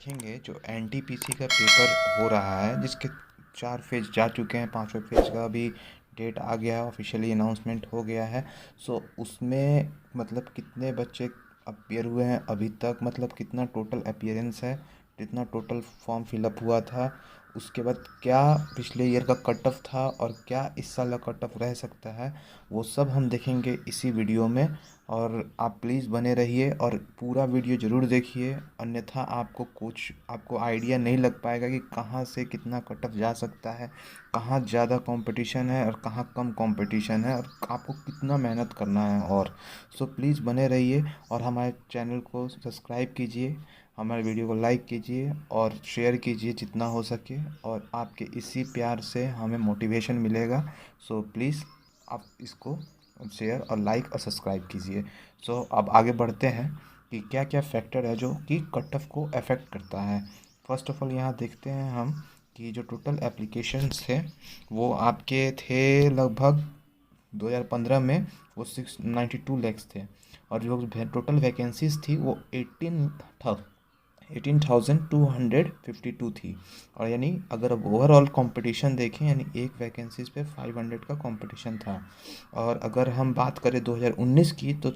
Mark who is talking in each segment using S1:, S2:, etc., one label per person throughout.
S1: देखेंगे जो एनटीपीसी का पेपर हो रहा है, जिसके 4 फेज जा चुके हैं, 5वें फेज का भी डेट आ गया है, ऑफिशियली अनाउंसमेंट हो गया है। सो उसमें मतलब कितने बच्चे अपीयर हुए हैं अभी तक, मतलब कितना टोटल अपीयरेंस है, कितना टोटल फॉर्म फिलअप हुआ था, उसके बाद क्या पिछले ईयर का कट ऑफ था और क्या इस साल का कट ऑफ रह सकता है, वो सब हम देखेंगे इसी वीडियो में। और आप प्लीज़ बने रहिए और पूरा वीडियो ज़रूर देखिए, अन्यथा आपको आइडिया नहीं लग पाएगा कि कहाँ से कितना कट ऑफ जा सकता है, कहाँ ज़्यादा कंपटीशन है और कहाँ कम कंपटीशन है और आपको कितना मेहनत करना है। और सो प्लीज़ बने रहिए और हमारे चैनल को सब्सक्राइब कीजिए, हमारे वीडियो को लाइक कीजिए और शेयर कीजिए जितना हो सके, और आपके इसी प्यार से हमें मोटिवेशन मिलेगा। सो प्लीज़ आप इसको शेयर और लाइक और सब्सक्राइब कीजिए। सो अब आगे बढ़ते हैं कि क्या क्या फैक्टर है जो कि कट ऑफ को अफेक्ट करता है। फर्स्ट ऑफ ऑल यहाँ देखते हैं हम कि जो टोटल एप्लीकेशंस थे वो आपके थे लगभग 2015 में वो 692 लाख थे, और जो टोटल वैकेंसीज थी वो 18,252 थी। और यानी अगर अब ओवरऑल कंपटीशन देखें, यानी एक वैकेंसीज पे 500 का कंपटीशन था। और अगर हम बात करें 2019 की, तो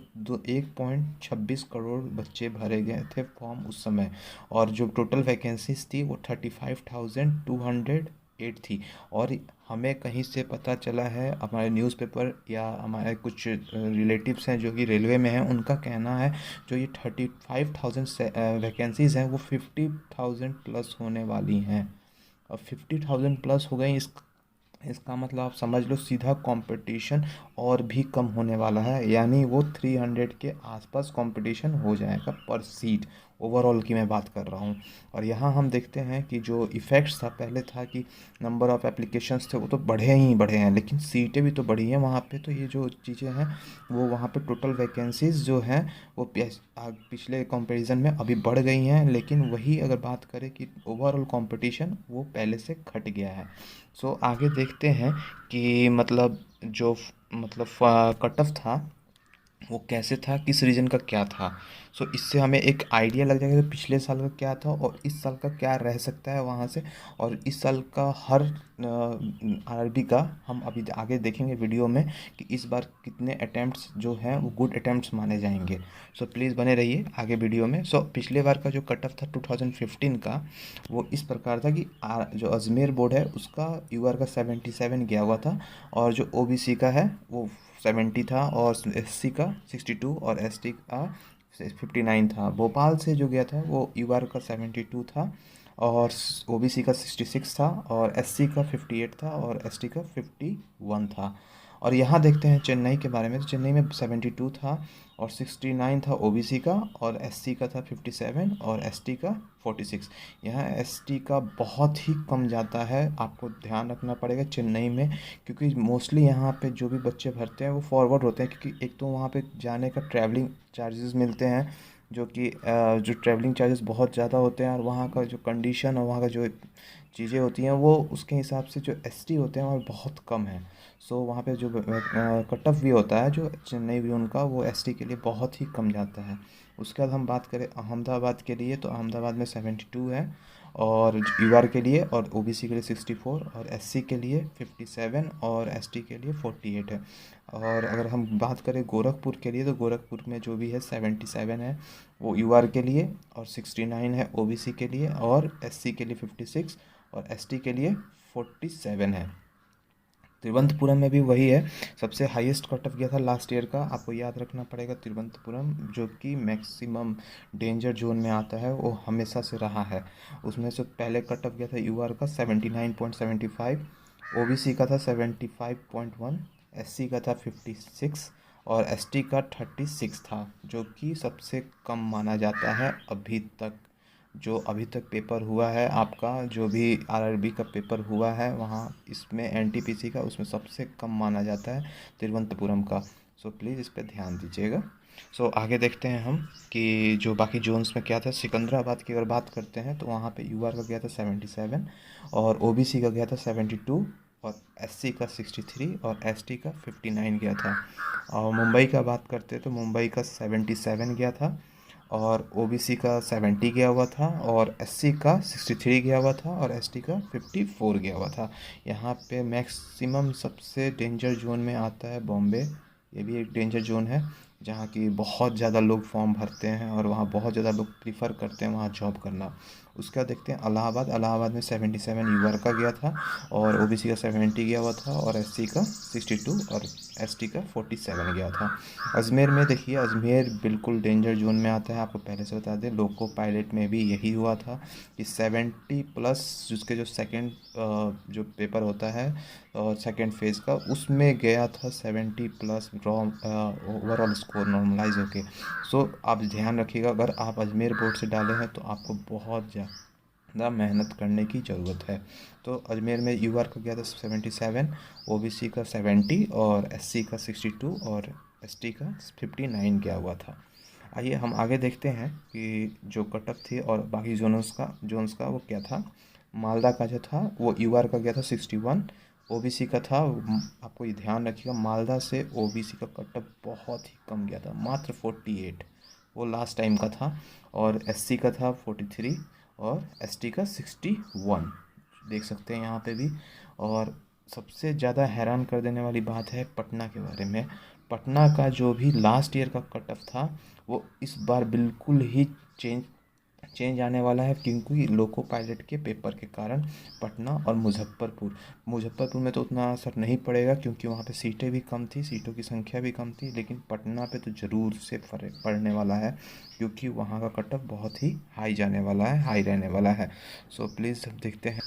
S1: 1.26 करोड़ बच्चे भरे गए थे फॉर्म उस समय, और जो टोटल वैकेंसीज थी वो 35,208 थी। और हमें कहीं से पता चला है, हमारे न्यूज़पेपर या हमारे कुछ रिलेटिव्स हैं जो कि रेलवे में हैं, उनका कहना है जो ये 35,000 वैकेंसीज़ हैं वो 50,000 प्लस होने वाली हैं। अब 50,000 प्लस हो गई, इसका मतलब आप समझ लो सीधा कंपटीशन और भी कम होने वाला है, यानी वो 300 के आसपास कंपटीशन हो जाएगा पर सीट। ओवरऑल की मैं बात कर रहा हूँ। और यहाँ हम देखते हैं कि जो इफ़ेक्ट्स था, पहले था कि नंबर ऑफ़ एप्लीकेशंस थे वो तो बढ़े ही बढ़े हैं, लेकिन सीटें भी तो बढ़ी हैं वहाँ पे। तो ये जो चीज़ें हैं वो वहाँ पे टोटल वैकेंसीज़ जो हैं वो पिछले कंपैरिजन में अभी बढ़ गई हैं, लेकिन वही अगर बात करें कि ओवरऑल कंपटीशन वो पहले से घट गया है। सो आगे देखते हैं कि मतलब जो मतलब कट ऑफ था वो कैसे था, किस रीजन का क्या था। सो इससे हमें एक आइडिया लग जाएगा कि पिछले साल का क्या था और इस साल का क्या रह सकता है वहाँ से। और इस साल का हर आरआरबी का हम अभी आगे देखेंगे वीडियो में कि इस बार कितने अटैम्प्ट्स जो हैं वो गुड अटैम्प्ट्स माने जाएंगे। सो प्लीज़ बने रहिए आगे वीडियो में। सो पिछले बार का जो कट ऑफ था 2015 का, वो इस प्रकार था कि जो अजमेर बोर्ड है उसका यूआर का 77 गया हुआ था, और जो ओबीसी का है वो 70 था, और एससी का 62 और एसटी का 59 था। भोपाल से जो गया था वो यूआर का 72 था, और ओबीसी का 66 था, और एससी का 58 था, और एसटी का 51 था। और यहाँ देखते हैं चेन्नई के बारे में, तो चेन्नई में 72 था और 69 था ओबीसी का, और एससी का था 57 और एसटी का 46। यहाँ एसटी का बहुत ही कम जाता है, आपको ध्यान रखना पड़ेगा चेन्नई में, क्योंकि मोस्टली यहाँ पे जो भी बच्चे भरते हैं वो फॉरवर्ड होते हैं, क्योंकि एक तो वहाँ पे जाने का ट्रैवलिंग चार्जेस मिलते हैं, जो ट्रैवलिंग चार्जेस बहुत ज़्यादा होते हैं, और वहाँ का जो कंडीशन और वहाँ का जो चीज़ें होती हैं वो उसके हिसाब से जो एसटी होते हैं वो बहुत कम है। सो वहाँ पे जो कट ऑफ भी होता है जो चेन्नई भी उनका, वो एसटी के लिए बहुत ही कम जाता है। उसके बाद हम बात करें अहमदाबाद के लिए, तो अहमदाबाद में 72 है, और यूआर के लिए, और ओबीसी के लिए 64, और एससी के लिए 57, और एसटी के लिए 48 है। और अगर हम बात करें गोरखपुर के लिए, तो गोरखपुर में जो भी है 77 है वो यूआर के लिए, और 69 है ओबीसी के लिए, और एससी के लिए 56, और एसटी के लिए 47 है। तिरुवनंतपुरम में भी वही है, सबसे हाईएस्ट कट ऑफ गया था लास्ट ईयर का, आपको याद रखना पड़ेगा। तिरुवनंतपुरम जो कि मैक्सिमम डेंजर जोन में आता है वो हमेशा से रहा है। उसमें से पहले कट ऑफ गया था यूआर का 79.75, ओबीसी का था 75.1, एससी का था 56, और एसटी का 36 था, जो कि सबसे कम माना जाता है अभी तक। जो अभी तक पेपर हुआ है आपका, जो भी आरआरबी का पेपर हुआ है वहाँ, इसमें एनटीपीसी का उसमें सबसे कम माना जाता है तिरुवनंतपुरम का। सो प्लीज़ इस पर ध्यान दीजिएगा। सो आगे देखते हैं हम कि जो बाकी जोन्स में क्या था। सिकंदराबाद की अगर बात करते हैं तो वहाँ पे यूआर का गया था 77, और ओबीसी का गया था 72, और एससी का 63, और एसटी का 59 गया था। और मुंबई का बात करते हैं तो मुंबई का 77 गया था, और ओबीसी का 70 गया हुआ था, और एससी का 63 गया हुआ था, और एसटी का 54 गया हुआ था। यहाँ पे मैक्सिमम सबसे डेंजर जोन में आता है बॉम्बे। ये भी एक डेंजर जोन है जहाँ की बहुत ज़्यादा लोग फॉर्म भरते हैं और वहाँ बहुत ज़्यादा लोग प्रीफर करते हैं वहाँ जॉब करना। उसका देखते हैं इलाहाबाद। इलाहाबाद में 77 यूआर का गया था, और ओबीसी का 70 गया हुआ था, और एससी का 62, और एसटी का 47 गया था। अजमेर में देखिए, अजमेर बिल्कुल डेंजर जोन में आता है। आपको पहले से बता दें, लोको पायलट में भी यही हुआ था कि 70 प्लस जिसके जो सेकंड जो पेपर होता है और सेकंड फेज़ का, उसमें गया था 70 प्लस ओवरऑल स्कोर नॉर्मलाइज होके। सो आप ध्यान रखिएगा, अगर आप अजमेर बोर्ड से डाले हैं तो आपको बहुत ज़्यादा मेहनत करने की ज़रूरत है। तो अजमेर में यूआर का गया था 77, ओबीसी का 70, और एससी का 62, और एसटी का 59 गया हुआ था। आइए हम आगे देखते हैं कि जो कटअप थी और बाकी जोन्स का वो क्या था। मालदा का जो था वो यूआर का गया था 61, ओबीसी का था, आपको ये ध्यान रखिएगा, मालदा से ओबीसी का कटअप बहुत ही कम गया था, मात्र 48, वो लास्ट टाइम का था। और एससी का था 43, और एसटी का 61, देख सकते हैं यहाँ पे भी। और सबसे ज़्यादा हैरान कर देने वाली बात है पटना के बारे में। पटना का जो भी लास्ट ईयर का कट ऑफ था वो इस बार बिल्कुल ही चेंज चेंज आने वाला है, क्योंकि लोको पायलट के पेपर के कारण पटना और मुजफ्फरपुर में तो उतना असर नहीं पड़ेगा क्योंकि वहाँ पे सीटें भी कम थी, सीटों की संख्या भी कम थी, लेकिन पटना पे तो ज़रूर से फर्क पड़ने वाला है क्योंकि वहाँ का कट ऑफ बहुत ही हाई जाने वाला है, हाई रहने वाला है। सो प्लीज़ अब देखते हैं,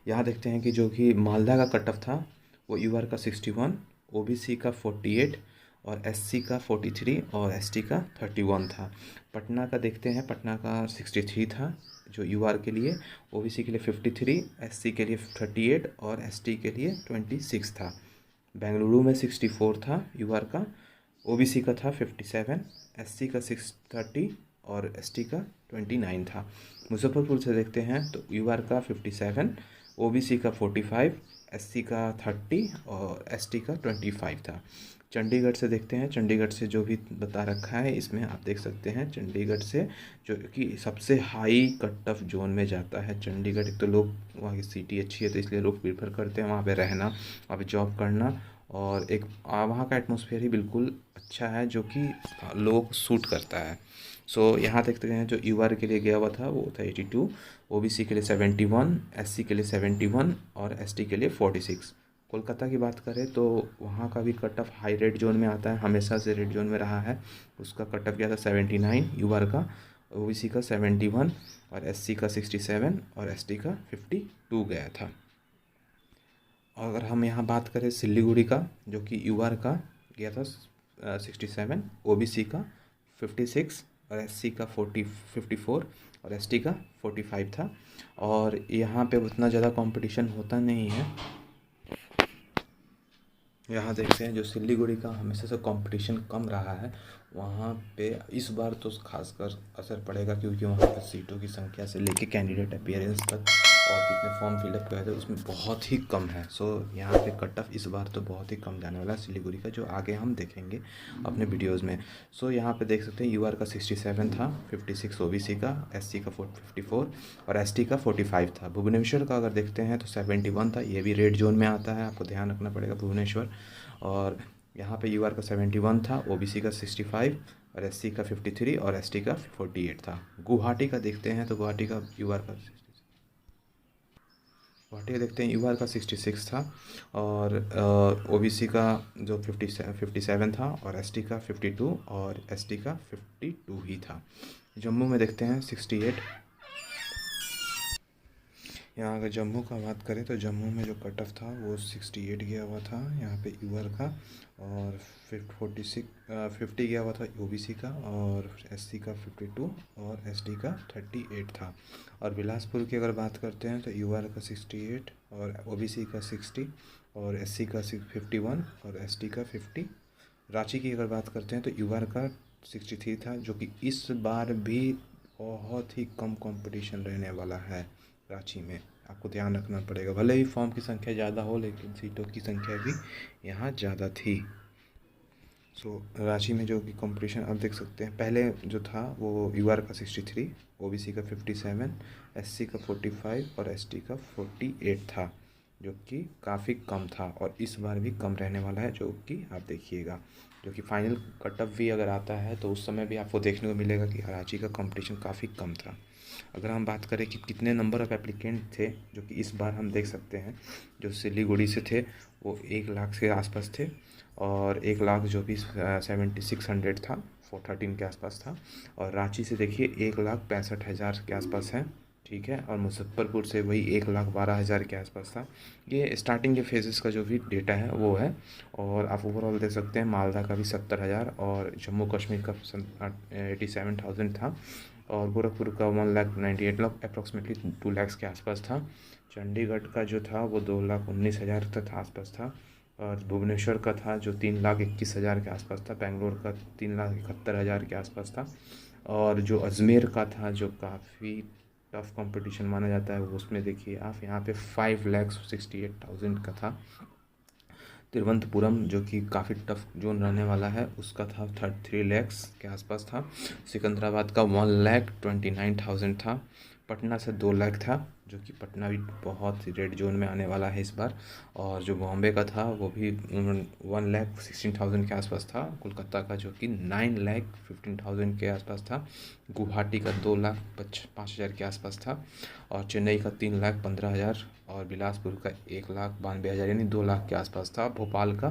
S1: यहाँ देखते हैं कि जो कि मालदा का कट ऑफ था वो यूआर का 61, ओबीसी का 48, और एससी का 43, और एसटी का 31 था। पटना का देखते हैं, पटना का 63 था जो यूआर के लिए, ओबीसी के लिए 53, एससी के लिए 38, और एसटी के लिए 26 था। बेंगलुरु में 64 था यूआर का, ओबीसी का था 57, एससी का 630, और एसटी का 29 था। मुजफ्फरपुर से देखते हैं तो यूआर का 57, ओबीसी का 45, एससी का 30, और एसटी का 25 था। चंडीगढ़ से देखते हैं, चंडीगढ़ से जो भी बता रखा है इसमें आप देख सकते हैं, चंडीगढ़ से जो कि सबसे हाई कट ऑफ जोन में जाता है चंडीगढ़। एक तो लोग वहाँ की सिटी अच्छी है तो इसलिए लोग प्रीफर करते हैं वहाँ पे रहना, वहाँ पे जॉब करना, और एक वहाँ का एटमॉस्फेयर ही बिल्कुल अच्छा है जो कि लोगों को सूट करता है। सो यहाँ देखते हैं जो यूआर के लिए गया हुआ था वो था 82, ओबीसी के लिए 71, एससी के लिए 71, और एसटी के लिए 46। कोलकाता की बात करें तो वहाँ का भी cut off high red zone में आता है, हमेशा से रेड जोन में रहा है। उसका कट ऑफ गया था 79 यूआर का, ओबीसी का 71, और एससी का 67, और एसटी का 52 गया था। अगर हम यहाँ बात करें सिलीगुड़ी का, जो कि यूआर का गया था 67, ओबीसी का 56, और एससी का 54, और एसटी का 45 था। और यहाँ पे उतना ज़्यादा कंपटीशन होता नहीं है। यहाँ देखते हैं जो सिलीगुड़ी का हमेशा से कंपटीशन कम रहा है, वहाँ पे इस बार तो खासकर असर पड़ेगा क्योंकि वहाँ पर सीटों की संख्या से लेके कैंडिडेट अपीयरेंस तक और कितने फॉर्म फिलअप किए थे उसमें बहुत ही कम है। सो यहाँ पे कट ऑफ इस बार तो बहुत ही कम जाने वाला है सिलीगुड़ी का, जो आगे हम देखेंगे अपने वीडियोज़ में। सो यहाँ पे देख सकते हैं यूआर का 67 था, 56 ओबीसी का, एससी का 54, और एसटी का 45 था। भुवनेश्वर का अगर देखते हैं तो 71 था, ये भी रेड जोन में आता है, आपको ध्यान रखना पड़ेगा भुवनेश्वर। और यहाँ पे यूआर का 71 था, ओबीसी का 65, और एससी का 53, और एसटी का 48 था। गुवाहाटी का देखते हैं तो गुवाहाटी का देखते हैं यूआर का 66 था, और ओबीसी का जो 57 था, और एसटी का 52, और एसटी का 52 ही था। जम्मू में देखते हैं 68। यहाँ अगर जम्मू का बात करें तो जम्मू में जो कट ऑफ था वो 68 गया हुआ था यहाँ पे यूआर का, और 50 गया हुआ था ओबीसी का, और एससी का 52, और एसटी का 38 था। और बिलासपुर की अगर बात करते हैं तो यूआर का 68, और ओबीसी का 60, और एससी का 51, और एसटी का 50। रांची की अगर बात करते हैं तो यूआर का 63 था, जो कि इस बार भी बहुत ही कम कंपटीशन रहने वाला है रांची में, आपको ध्यान रखना पड़ेगा। भले ही फॉर्म की संख्या ज़्यादा हो लेकिन सीटों की संख्या भी यहाँ ज़्यादा थी। सो रांची में जो कि कंपटीशन आप देख सकते हैं, पहले जो था वो यूआर का 63, ओबीसी का 57, एससी का 45 और एसटी का 48 था, जो कि काफ़ी कम था। और इस बार भी कम रहने वाला है, जो कि आप देखिएगा, जो कि फाइनल कटअप भी अगर आता है तो उस समय भी आपको देखने को मिलेगा कि रांची का कंपटीशन काफ़ी कम था। अगर हम बात करें कि कितने नंबर ऑफ़ एप्लीकेंट थे, जो कि इस बार हम देख सकते हैं, जो सिलीगुड़ी से थे वो 1 लाख के आसपास थे, और 1 लाख जो भी 7600 था, 413 के आसपास था। और रांची से देखिए 1,65,000 के आसपास है, ठीक है। और मुजफ्फरपुर से वही 1,12,000 के आसपास था। ये स्टार्टिंग के फेजेस का जो भी डेटा है वो है। और आप ओवरऑल देख सकते हैं मालदा का भी 70,000 और जम्मू कश्मीर का 87,000 था। और गोरखपुर का 1,98,00,000 अप्रॉक्सीमेटली 2 लाख के आसपास था। चंडीगढ़ का जो था वो 2,19,000 तक आसपास था। और भुवनेश्वर का था जो 3,21,000 के आसपास था। बेंगलोर का 3,71,000 के आसपास था। और जो अजमेर का था, जो काफ़ी टफ कंपटीशन माना जाता है, वो उसमें देखिए आप यहाँ पे 5,68,000 का था। तिरुवनंतपुरम जो कि काफ़ी टफ जोन रहने वाला है, उसका था 3 लाख के आसपास था। सिकंदराबाद का 1,29,000 था। पटना से 2 लाख था, जो कि पटना भी बहुत ही रेड जोन में आने वाला है इस बार। और जो बॉम्बे का था वो भी 1,16,000 के आसपास था। कोलकाता का जो कि 9,15,000 के आसपास था। गुवाहाटी का 2,05,000 के आसपास था। और चेन्नई का 3,15,000 और बिलासपुर का 1,92,000 यानी 2 लाख के आसपास था। भोपाल का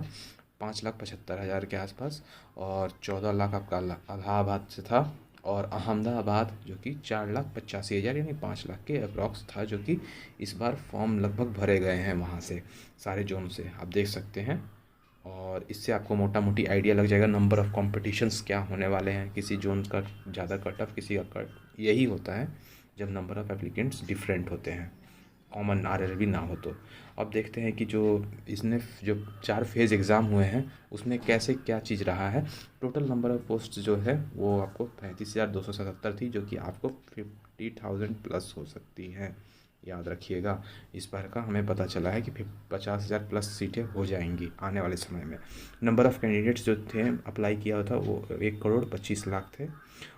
S1: 5,75,000 के आसपास। और 14 लाख आपका इलाहाबाद से था। और अहमदाबाद जो कि 4,85,000 यानी 5 लाख के अप्रॉक्स था, जो कि इस बार फॉर्म लगभग भरे गए हैं वहाँ से, सारे जोन से आप देख सकते हैं। और इससे आपको मोटा मोटी आइडिया लग जाएगा नंबर ऑफ़ कॉम्पिटिशन्स क्या होने वाले हैं। किसी जोन का ज़्यादा कट ऑफ, किसी का कट, यही होता है जब नंबर ऑफ़ एप्लीकेंट्स डिफरेंट होते हैं, कॉमन आरआरबी ना हो तो। अब देखते हैं कि जो इसने जो 4 फेज़ एग्ज़ाम हुए हैं उसमें कैसे क्या चीज़ रहा है। टोटल नंबर ऑफ़ पोस्ट जो है वो आपको 35,277 थी, जो कि आपको 50,000 प्लस हो सकती हैं, याद रखिएगा। इस बार का हमें पता चला है कि 50,000 प्लस सीटें हो जाएंगी आने वाले समय में। नंबर ऑफ़ कैंडिडेट्स जो थे अप्लाई किया था वो 1,25,00,000 थे।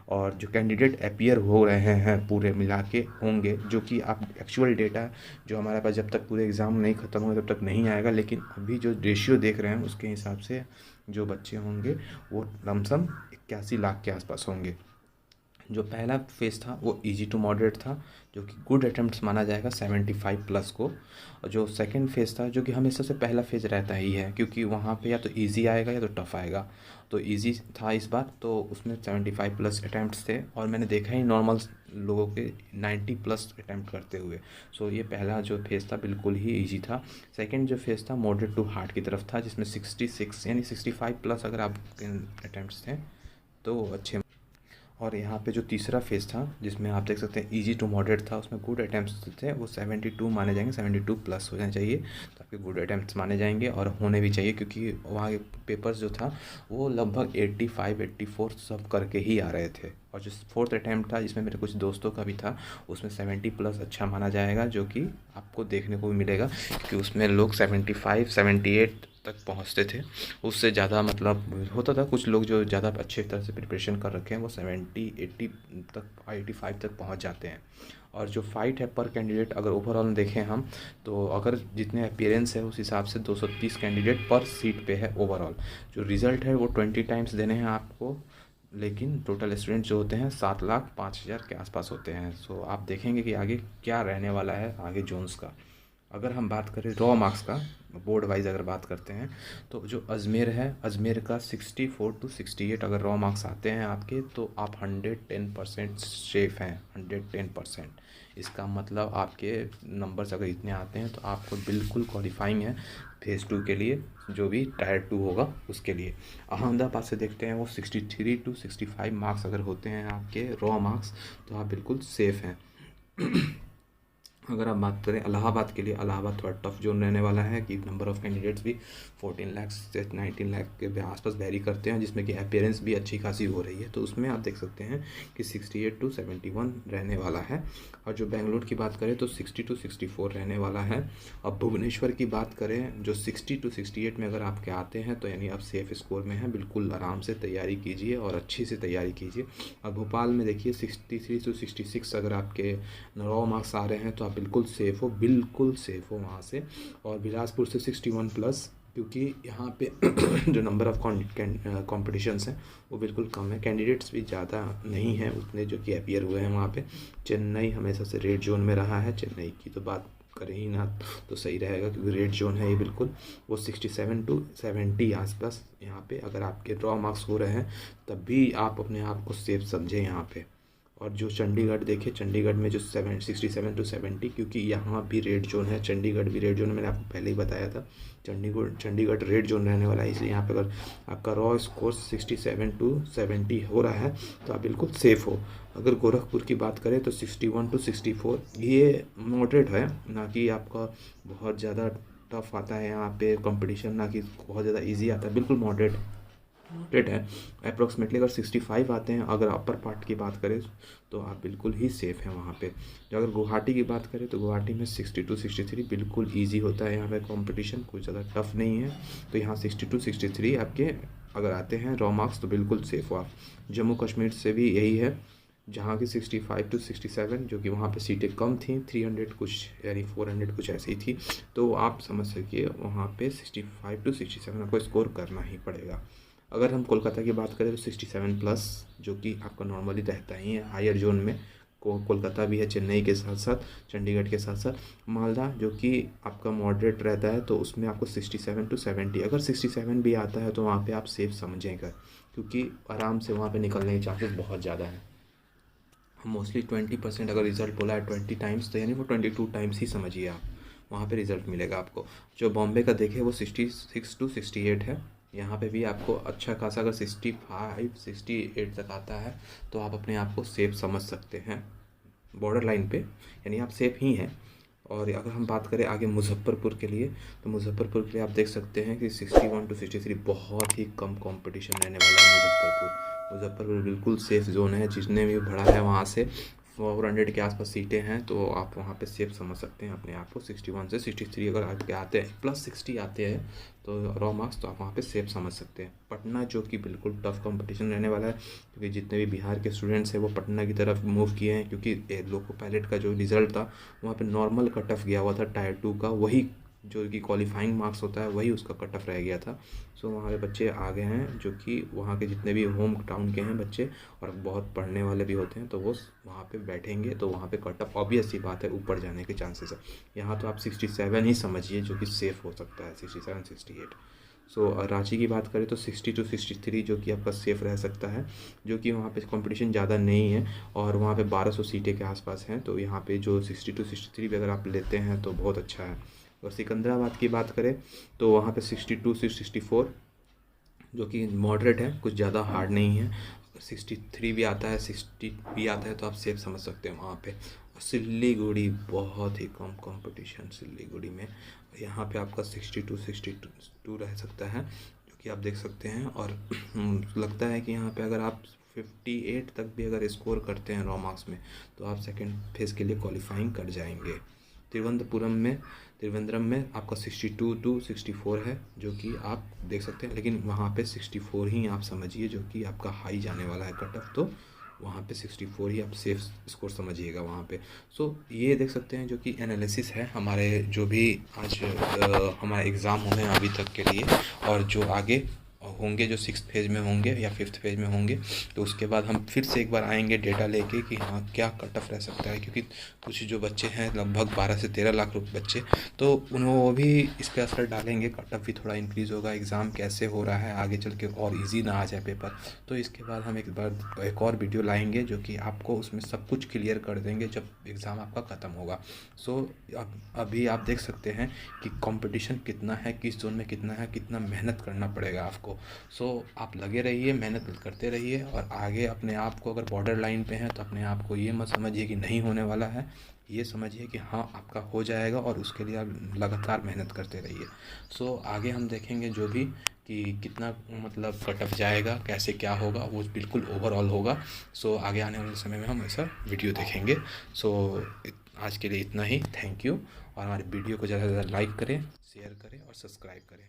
S1: और जो कैंडिडेट अपीयर हो रहे हैं पूरे मिला के होंगे, जो कि आप एक्चुअल डेटा जो हमारे पास जब तक पूरे एग्ज़ाम नहीं ख़त्म होंगे तब तक नहीं आएगा, लेकिन अभी जो रेशियो देख रहे हैं उसके हिसाब से जो बच्चे होंगे वो लमसम 81 लाख के आसपास होंगे। जो पहला फेज़ था वो इजी टू मॉडरेट था, जो कि गुड अटेम्प्ट्स माना जाएगा 75 प्लस को। और जो सेकंड फेज़ था, जो कि हमेशा से पहला फेज़ रहता ही है, क्योंकि वहाँ पे या तो इजी आएगा या तो टफ आएगा। तो इजी था इस बार, तो उसमें 75 प्लस अटैम्प्ट्स थे। और मैंने देखा ही नॉर्मल लोगों के 90 प्लस अटैम्प्ट करते हुए। सो ये पहला जो फेज़ था बिल्कुल ही ईजी था। सेकंड जो फेज़ था मॉडरेट टू हार्ड की तरफ था, जिसमें 66 यानी 65 प्लस अगर आपके अटैम्प्ट्स थे तो अच्छे। और यहाँ पे जो तीसरा फेज़ था जिसमें आप देख सकते हैं इजी टू मॉडरेट था, उसमें गुड अटैम्प्ट्स थे, वो 72 माने जाएंगे, 72 प्लस हो जाने चाहिए, तो आपके गुड अटैम्प्ट्स माने जाएंगे और होने भी चाहिए, क्योंकि वहाँ के पेपर्स जो था वो लगभग 85 84 सब करके ही आ रहे थे। और जो फोर्थ अटैम्प्ट था जिसमें मेरे कुछ दोस्तों का भी था, उसमें 70 प्लस अच्छा माना जाएगा, जो कि आपको देखने को भी मिलेगा, क्योंकि उसमें लोग 75 78 तक पहुंचते थे। उससे ज़्यादा मतलब होता था, कुछ लोग जो ज़्यादा अच्छे तरह से प्रिपरेशन कर रखे हैं वो 70 80 तक 85 तक पहुंच जाते हैं। और जो फाइट है पर कैंडिडेट अगर ओवरऑल देखें हम, तो अगर जितने अपीयरेंस है उस हिसाब से 230 कैंडिडेट पर सीट पे है ओवरऑल। जो रिज़ल्ट है वो 20 टाइम्स देने हैं आपको, लेकिन टोटल स्टूडेंट जो होते हैं 7,05,000 के आसपास होते हैं। सो आप देखेंगे कि आगे क्या रहने वाला है आगे जोन्स का। अगर हम बात करें रॉ मार्क्स का, बोर्ड वाइज अगर बात करते हैं, तो जो अजमेर है, अजमेर का 64 to 68 अगर रॉ मार्क्स आते हैं आपके, तो आप 110% सेफ हैं, 110%। इसका मतलब आपके नंबर्स अगर इतने आते हैं तो आपको बिल्कुल क्वालिफाइंग है फेज़ 2 के लिए, जो भी टायर 2 होगा उसके लिए। अहमदाबाद से देखते हैं वो 63 to 65 मार्क्स अगर होते हैं आपके रॉ मार्क्स, तो आप बिल्कुल सेफ़ हैं। अगर आप बात करें इलाहाबाद के लिए, इलाहाबाद थोड़ा टफ जोन रहने वाला है कि नंबर ऑफ़ कैंडिडेट्स भी 14 लाख से 19 लाख के आसपास वेरी करते हैं, जिसमें कि अपीयरेंस भी अच्छी खासी हो रही है। तो उसमें आप देख सकते हैं कि 68 to 71 रहने वाला है। और जो बेंगलोर की बात करें तो 60 to 64 रहने वाला है। अब भुवनेश्वर की बात करें जो 60 to 68 में अगर आपके आते हैं तो यानी आप सेफ़ स्कोर में हैं, बिल्कुल आराम से तैयारी कीजिए और अच्छी से तैयारी कीजिए। अब भोपाल में देखिए 63 to 66 अगर आपके रॉ मार्क्स आ रहे हैं तो आप बिल्कुल सेफ़ हो, बिल्कुल सेफ़ हो वहाँ से। और बिलासपुर से 61 प्लस, क्योंकि यहाँ पे जो नंबर ऑफ़ कॉम्पिटिशन्स हैं वो बिल्कुल कम है, कैंडिडेट्स भी ज़्यादा नहीं हैं उतने जो कि अपीयर हुए हैं वहाँ पे। चेन्नई हमेशा से रेड जोन में रहा है, चेन्नई की तो बात करें ही ना तो सही रहेगा क्योंकि रेड जोन है ये बिल्कुल। वो 67 to 70 आसपास यहाँ पे अगर आपके रॉ मार्क्स हो रहे हैं तब भी आप अपने आप को सेफ समझें यहाँ पे। और जो चंडीगढ़ देखे, चंडीगढ़ में जो 67 to 70, क्योंकि यहाँ भी रेड जोन है, चंडीगढ़ भी रेड जोन है, मैंने आपको पहले ही बताया था चंडीगढ़ रेड जोन रहने वाला है। इसलिए यहाँ पे अगर आपका रॉ स्कोर 67 to 70 हो रहा है तो आप बिल्कुल सेफ़ हो। अगर गोरखपुर की बात करें तो 61 to 64 ये मॉडरेट है, ना कि आपका बहुत ज़्यादा टफ आता है यहाँ पे कंपटीशन, ना कि बहुत ज़्यादा इजी आता है, बिल्कुल मॉडरेट है। अप्रॉक्सीमेटली अगर 65 आते हैं, अगर अपर पार्ट की बात करें तो आप बिल्कुल ही सेफ़ हैं वहाँ पे। जो अगर गुवाहाटी की बात करें तो गुवाहाटी में 60 to 63 बिल्कुल इजी होता है, यहाँ पे कंपटीशन कुछ ज़्यादा टफ नहीं है। तो यहाँ 60 to 63 आपके अगर आते हैं रॉ मार्क्स तो बिल्कुल सेफ़ हो आप। जम्मू कश्मीर से भी यही है, जहाँ की 65 to 67, जो कि वहाँ पे सीटें कम थी, 300 कुछ यानी 400 कुछ ऐसी थी, तो आप समझ सकिए वहाँ पे 65 to 67 आपको स्कोर करना ही पड़ेगा। अगर हम कोलकाता की बात करें तो 67 प्लस, जो कि आपका नॉर्मली रहता ही है हायर जोन में। कोलकाता भी है चेन्नई के साथ साथ, चंडीगढ़ के साथ साथ। मालदा जो कि आपका मॉडरेट रहता है तो उसमें आपको 67 to 70, अगर 67 भी आता है तो वहाँ पे आप सेफ समझेंगे, क्योंकि आराम से वहाँ पे निकलने के चांसेस बहुत ज़्यादा हैं। हम मोस्टली 20% अगर रिज़ल्ट बोला है 20 टाइम्स तो यानी वो 22 टाइम्स ही समझिए आप, वहाँ पे रिज़ल्ट मिलेगा आपको। जो बॉम्बे का देखे वो 66 to 68 है, यहाँ पे भी आपको अच्छा खासा अगर 65 68 तक आता है तो आप अपने आप को सेफ समझ सकते हैं बॉर्डर लाइन पे, यानी आप सेफ ही हैं। और अगर हम बात करें आगे मुजफ्फरपुर के लिए तो मुजफ्फरपुर के लिए आप देख सकते हैं कि 61 to 63 बहुत ही कम कंपटीशन रहने वाला है। मुजफ्फरपुर बिल्कुल सेफ़ जोन है, जितने भी भरा है वहाँ से 400 के आसपास सीटें हैं, तो आप वहाँ पे सेफ समझ सकते हैं अपने आप को। 61 से 63 अगर आपके आते हैं प्लस 60 आते हैं तो रॉ मार्क्स, तो आप वहाँ पे सेफ समझ सकते हैं। पटना जो कि बिल्कुल टफ कंपटीशन रहने वाला है, क्योंकि जितने भी बिहार के स्टूडेंट्स हैं वो पटना की तरफ मूव किए हैं, क्योंकि लोको पायलट का जो रिज़ल्ट था वहाँ पे नॉर्मल कट ऑफ गया हुआ था टायर 2 का, वही जो कि क्वालिफाइंग मार्क्स होता है वही उसका कट ऑफ रह गया था। सो वहाँ पे बच्चे आ गए हैं जो कि वहाँ के जितने भी होम टाउन के हैं बच्चे और बहुत पढ़ने वाले भी होते हैं, तो वो वहाँ पे बैठेंगे तो वहाँ पे कट ऑफ ऑब्वियस सी बात है ऊपर जाने के चांसेस है। यहाँ तो आप 67 ही समझिए जो कि सेफ़ हो सकता है, 67 68। सो रांची की बात करें तो 60 to 63 जो कि आपका सेफ़ रह सकता है, जो कि वहाँ पे कंपटीशन ज़्यादा नहीं है और वहाँ पे 1200 सीटें के आसपास हैं, तो यहाँ पे जो 60 to 63 भी अगर आप लेते हैं तो बहुत अच्छा है। और सिकंदराबाद की बात करें तो वहाँ पे 62 से 64 जो कि मॉडरेट है, कुछ ज़्यादा हार्ड नहीं है। 63 भी आता है, 60 भी आता है तो आप सेफ समझ सकते हैं वहाँ पे। और सिल्लीगुड़ी बहुत ही कम कंपटीशन सिल्लीगुड़ी में, यहाँ पे आपका 62 62 रह सकता है, जो कि आप देख सकते हैं। और लगता है कि यहाँ पे अगर आप 58 तक भी अगर स्कोर करते हैं रॉ मार्क्स में तो आप सेकेंड फेज़ के लिए क्वालिफाइंग कर जाएंगे। त्रिवेंद्रम में आपका 62 to 64 है, जो कि आप देख सकते हैं, लेकिन वहाँ पे 64 ही आप समझिए जो कि आपका हाई जाने वाला है कट ऑफ, तो वहाँ पे 64 ही आप सेफ स्कोर समझिएगा वहाँ पे। सो ये देख सकते हैं जो कि एनालिसिस है हमारे जो भी आज हमारे एग्ज़ाम हुए हैं अभी तक के लिए, और जो आगे होंगे जो 6th फेज़ में होंगे या 5th फेज़ में होंगे, तो उसके बाद हम फिर से एक बार आएंगे डेटा लेके कि हाँ क्या कट ऑफ रह सकता है, क्योंकि कुछ जो बच्चे हैं लगभग 12 से 13 लाख बच्चे, तो वो भी इस पर असर डालेंगे, कट ऑफ भी थोड़ा इंक्रीज़ होगा, एग्ज़ाम कैसे हो रहा है आगे चल के और ईजी ना आ जाए पेपर। तो इसके बाद हम एक और वीडियो लाएंगे जो कि आपको उसमें सब कुछ क्लियर कर देंगे जब एग्ज़ाम आपका ख़त्म होगा। सो अभी आप देख सकते हैं कि कंपटीशन कितना है, किस जोन में कितना है, कितना मेहनत करना पड़ेगा आपको। आपको। सो आप लगे रहिए, मेहनत करते रहिए, और आगे अपने आप को, अगर बॉर्डर लाइन पे हैं तो अपने आप को ये मत समझिए कि नहीं होने वाला है, ये समझिए कि हाँ आपका हो जाएगा, और उसके लिए आप लगातार मेहनत करते रहिए। सो आगे हम देखेंगे जो भी कि कितना मतलब कट ऑफ जाएगा, कैसे क्या होगा, वो बिल्कुल ओवरऑल होगा। सो आगे आने वाले समय में हम ऐसा वीडियो देखेंगे। सो आज के लिए इतना ही, थैंक यू। और हमारे वीडियो को ज़्यादा से ज़्यादा लाइक करें, शेयर करें और सब्सक्राइब करें।